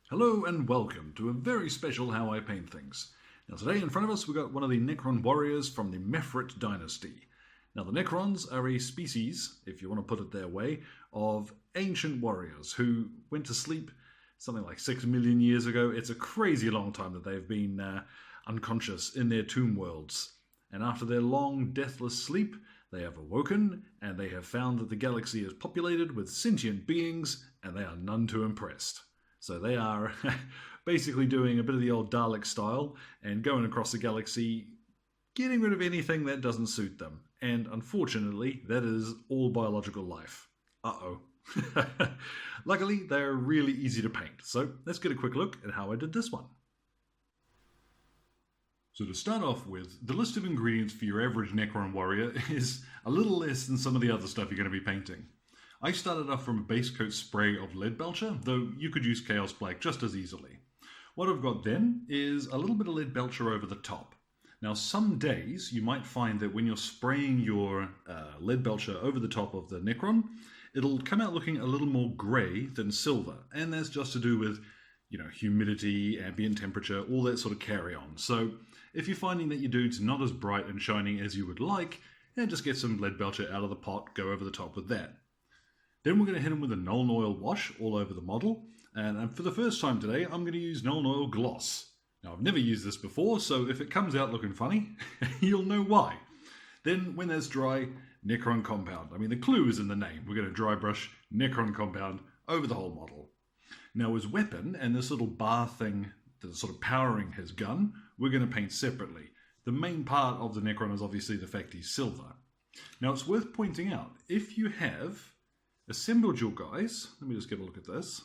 Hello and welcome to a very special How I Paint Things. Now today in front of us we've got one of the Necron warriors from the Mephrit Dynasty. Now the Necrons are a species, if you want to put it their way, of ancient warriors who went to sleep something like 6 million years ago. It's a crazy long time that they've been unconscious in their tomb worlds. And after their long deathless sleep, they have awoken and they have found that the galaxy is populated with sentient beings and they are none too impressed. So they are basically doing a bit of the old Dalek style and going across the galaxy, getting rid of anything that doesn't suit them. And unfortunately, that is all biological life. Uh-oh. Luckily, they're really easy to paint. So let's get a quick look at how I did this one. So to start off with, the list of ingredients for your average Necron warrior is a little less than some of the other stuff you're going to be painting. I started off from a base coat spray of lead belcher, though you could use Chaos Black just as easily. What I've got then is a little bit of lead belcher over the top. Now some days you might find that when you're spraying your lead belcher over the top of the Necron, it'll come out looking a little more grey than silver, and that's just to do with, humidity, ambient temperature, all that sort of carry on. So if you're finding that your dude's not as bright and shining as you would like, just get some lead belcher out of the pot, go over the top with that. Then we're going to hit them with a Nuln Oil wash all over the model, and for the first time today I'm going to use Nuln Oil Gloss. Now I've never used this before, so if it comes out looking funny, you'll know why. Then when that's dry, Necron Compound. I mean, the clue is in the name. We're going to dry brush Necron Compound over the whole model. Now his weapon and this little bar thing that's sort of powering his gun, we're going to paint separately. The main part of the Necron is obviously the fact he's silver. Now it's worth pointing out, if you have assembled your guys, let me just get a look at this.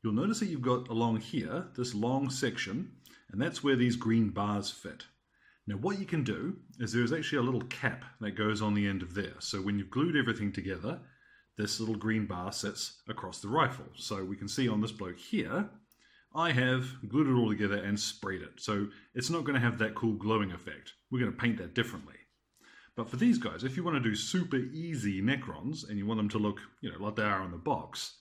You'll notice that you've got along here, this long section, and that's where these green bars fit. Now what you can do is there's actually a little cap that goes on the end of there. So when you've glued everything together, this little green bar sits across the rifle. So we can see on this bloke here, I have glued it all together and sprayed it. So it's not going to have that cool glowing effect. We're going to paint that differently. But for these guys, if you want to do super easy Necrons and you want them to look, like they are on the box,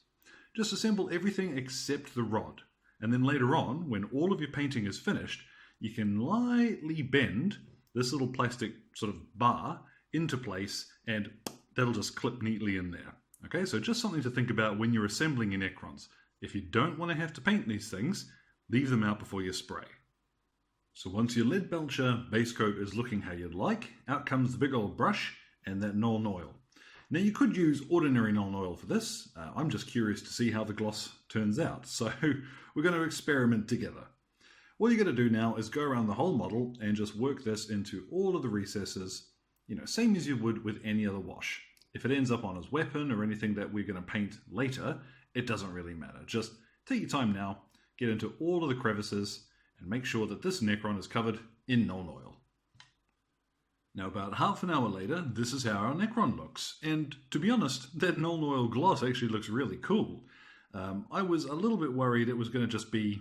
just assemble everything except the rod. And then later on, when all of your painting is finished, you can lightly bend this little plastic sort of bar into place and that'll just clip neatly in there. Okay, so just something to think about when you're assembling your Necrons. If you don't want to have to paint these things, leave them out before you spray. So once your lead belcher base coat is looking how you'd like, out comes the big old brush and that Nuln Oil. Now you could use ordinary Nuln Oil for this. I'm just curious to see how the gloss turns out. So we're going to experiment together. What you're going to do now is go around the whole model and just work this into all of the recesses, same as you would with any other wash. If it ends up on his weapon or anything that we're going to paint later, it doesn't really matter. Just take your time now, get into all of the crevices, and make sure that this Necron is covered in Nuln Oil. Now about half an hour later, this is how our Necron looks. And to be honest, that Nuln Oil gloss actually looks really cool. I was a little bit worried it was going to just be,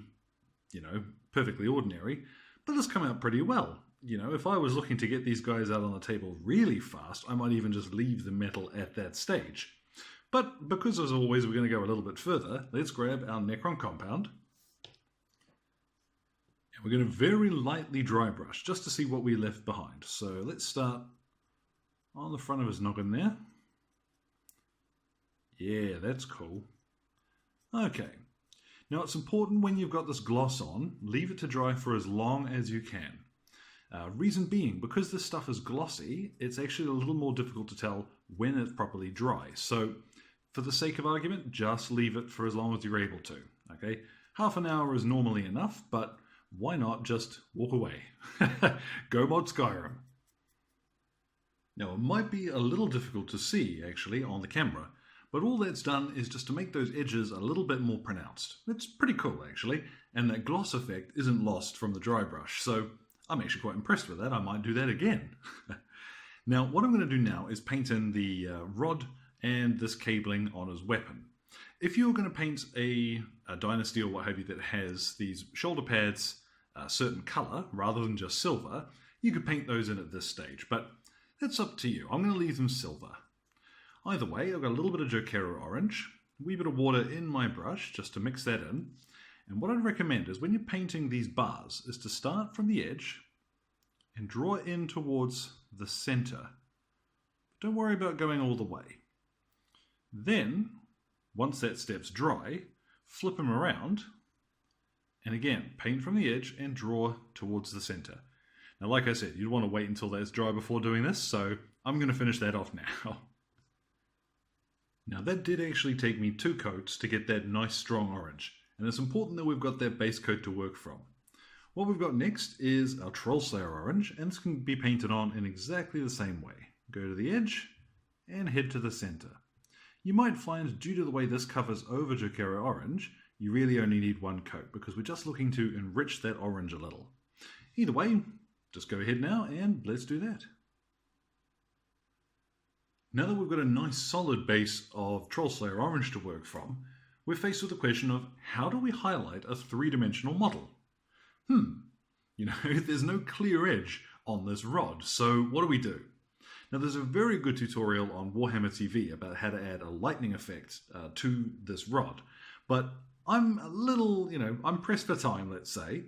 perfectly ordinary, but it's come out pretty well. If I was looking to get these guys out on the table really fast, I might even just leave the metal at that stage. But because as always we're going to go a little bit further, let's grab our Necron Compound. We're going to very lightly dry brush just to see what we left behind. So let's start on the front of his noggin there. Yeah, that's cool. Okay. Now it's important when you've got this gloss on, leave it to dry for as long as you can. Reason being, because this stuff is glossy, it's actually a little more difficult to tell when it's properly dry. So for the sake of argument, just leave it for as long as you're able to. Okay, half an hour is normally enough, but why not just walk away? Go mod Skyrim. Now it might be a little difficult to see actually on the camera, but all that's done is just to make those edges a little bit more pronounced. It's pretty cool actually, and that gloss effect isn't lost from the dry brush, so I'm actually quite impressed with that. I might do that again. Now what I'm going to do now is paint in the rod and this cabling on his weapon. If you're going to paint a Dynasty or what have you that has these shoulder pads a certain color rather than just silver, you could paint those in at this stage, but that's up to you. I'm going to leave them silver. Either way, I've got a little bit of Jokera orange, a wee bit of water in my brush just to mix that in. And what I'd recommend is when you're painting these bars is to start from the edge and draw in towards the center. Don't worry about going all the way. Then, once that step's dry, flip them around and again, paint from the edge and draw towards the center. Now, like I said, you'd want to wait until that's dry before doing this, so I'm going to finish that off now. Now, that did actually take me 2 coats to get that nice strong orange, and it's important that we've got that base coat to work from. What we've got next is our Troll Slayer orange, and this can be painted on in exactly the same way. Go to the edge and head to the center. You might find, due to the way this covers over Jokero orange, you really only need 1 coat because we're just looking to enrich that orange a little. Either way, just go ahead now and let's do that. Now that we've got a nice solid base of Troll Slayer orange to work from, we're faced with the question of how do we highlight a 3-dimensional model? You know, there's no clear edge on this rod, so what do? Now there's a very good tutorial on Warhammer TV about how to add a lightning effect to this rod, but I'm a little, I'm pressed for time, let's say,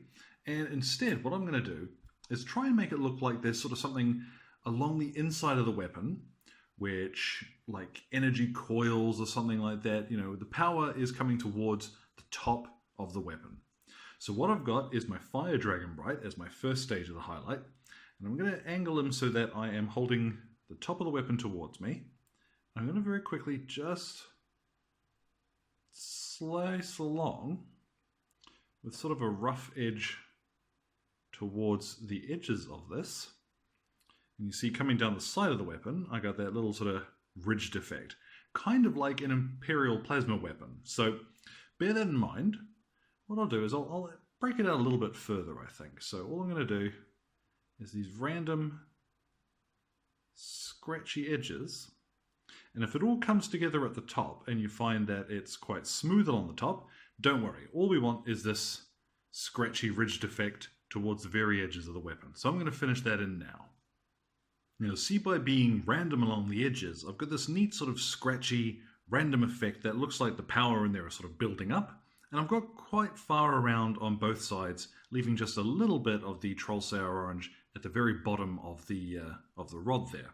and instead what I'm going to do is try and make it look like there's sort of something along the inside of the weapon, which, like energy coils or something like that, the power is coming towards the top of the weapon. So what I've got is my Fire Dragon Bright as my first stage of the highlight, and I'm going to angle him so that I am holding the top of the weapon towards me. I'm going to very quickly just slice along with sort of a rough edge towards the edges of this. And you see coming down the side of the weapon, I got that little sort of ridged effect, kind of like an Imperial plasma weapon. So bear that in mind. What I'll do is I'll break it out a little bit further, I think. So all I'm going to do is these random scratchy edges. And if it all comes together at the top and you find that it's quite smooth along the top, don't worry. All we want is this scratchy ridged effect towards the very edges of the weapon. So I'm going to finish that in now. Now, see, by being random along the edges, I've got this neat sort of scratchy random effect that looks like the power in there is sort of building up. And I've got quite far around on both sides, leaving just a little bit of the Troll Slayer orange at the very bottom of the rod there.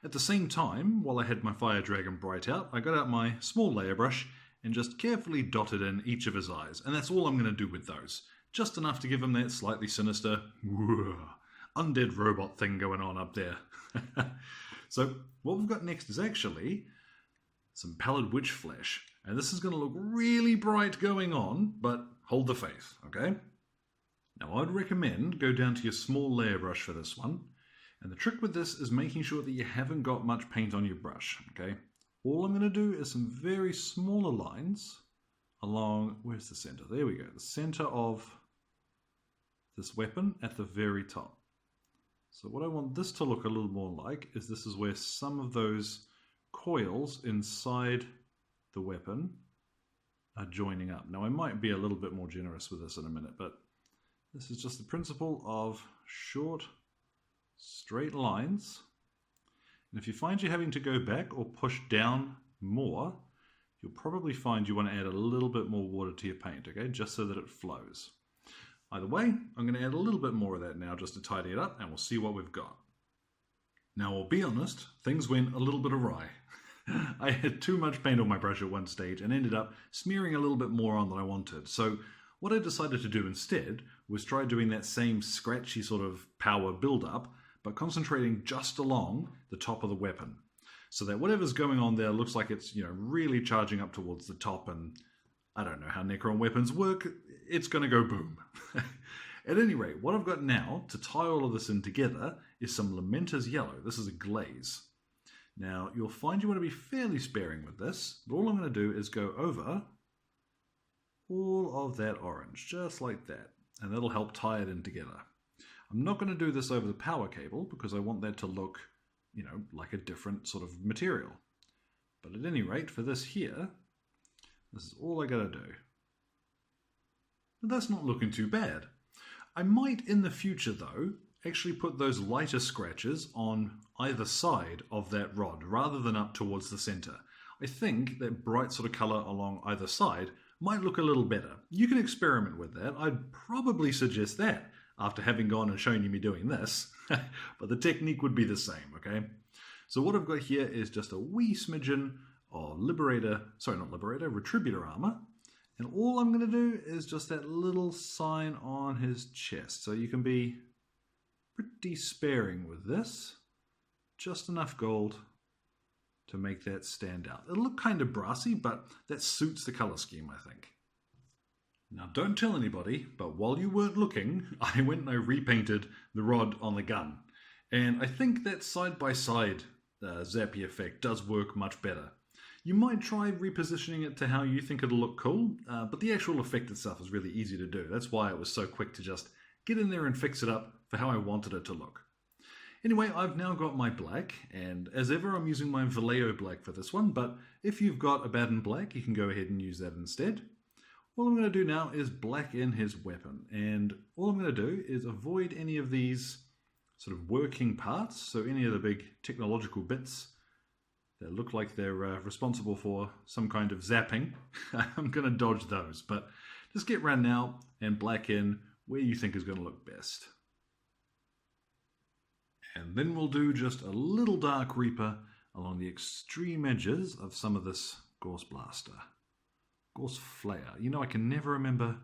At the same time, while I had my Fire Dragon Bright out, I got out my small layer brush and just carefully dotted in each of his eyes. And that's all I'm going to do with those. Just enough to give him that slightly sinister undead robot thing going on up there. So what we've got next is actually some pallid witch flesh. And this is going to look really bright going on, but hold the faith, okay? Now I'd recommend go down to your small layer brush for this one. And the trick with this is making sure that you haven't got much paint on your brush, okay? All I'm going to do is some very smaller lines along, where's the center? There we go, the center of this weapon at the very top. So what I want this to look a little more like is this is where some of those coils inside the weapon are joining up. Now I might be a little bit more generous with this in a minute, but this is just the principle of short, straight lines. And if you find you're having to go back or push down more, you'll probably find you want to add a little bit more water to your paint, okay, just so that it flows. Either way, I'm going to add a little bit more of that now just to tidy it up, and we'll see what we've got. Now, I'll be honest, things went a little bit awry. I had too much paint on my brush at one stage and ended up smearing a little bit more on than I wanted. So what I decided to do instead was try doing that same scratchy sort of power build-up, but concentrating just along the top of the weapon. So that whatever's going on there looks like it's, really charging up towards the top, and I don't know how Necron weapons work, it's going to go boom. At any rate, what I've got now to tie all of this in together is some Lamenter's Yellow. This is a glaze. Now, you'll find you want to be fairly sparing with this, but all I'm going to do is go over all of that orange, just like that, and that'll help tie it in together. I'm not going to do this over the power cable because I want that to look, like a different sort of material. But at any rate, for this here, this is all I got to do. But that's not looking too bad. I might in the future, though, actually put those lighter scratches on either side of that rod rather than up towards the center. I think that bright sort of colour along either side might look a little better. You can experiment with that. I'd probably suggest that after having gone and shown you me doing this, but the technique would be the same, okay? So what I've got here is just a wee smidgen of Retributor armor, and all I'm going to do is just that little sign on his chest. So you can be pretty sparing with this, just enough gold to make that stand out. It'll look kind of brassy, but that suits the color scheme, I think. Now, don't tell anybody, but while you weren't looking, I went and I repainted the rod on the gun. And I think that side-by-side zappy effect does work much better. You might try repositioning it to how you think it'll look cool, but the actual effect itself is really easy to do. That's why it was so quick to just get in there and fix it up for how I wanted it to look. Anyway, I've now got my black, and as ever I'm using my Vallejo black for this one, but if you've got Abaddon black, you can go ahead and use that instead. All I'm going to do now is black in his weapon, and all I'm going to do is avoid any of these sort of working parts, so any of the big technological bits that look like they're responsible for some kind of zapping. I'm going to dodge those, but just get around now and black in where you think is going to look best. And then we'll do just a little Dark Reaper along the extreme edges of some of this Gorse Blaster. Gorse Flayer. You know, I can never remember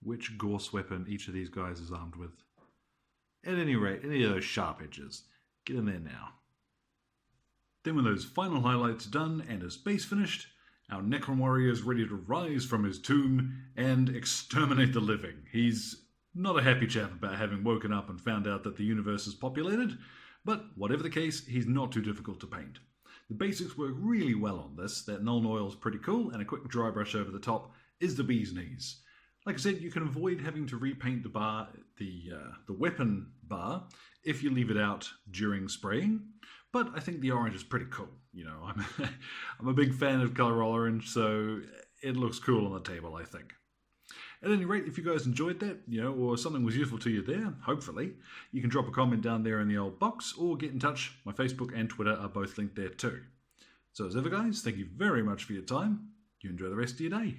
which Gorse weapon each of these guys is armed with. At any rate, any of those sharp edges. Get in there now. Then when those final highlights are done and his base finished, our Necron warrior is ready to rise from his tomb and exterminate the living. He's not a happy chap about having woken up and found out that the universe is populated, but whatever the case, he's not too difficult to paint. The basics work really well on this. That Nuln Oil is pretty cool, and a quick dry brush over the top is the bee's knees. Like I said, you can avoid having to repaint the weapon bar if you leave it out during spraying, but I think the orange is pretty cool. You know, I'm a big fan of color orange, so it looks cool on the table, I think. At any rate, if you guys enjoyed that, you know, or something was useful to you there, hopefully, you can drop a comment down there in the old box or get in touch. My Facebook and Twitter are both linked there too. So as ever, guys, thank you very much for your time. You enjoy the rest of your day.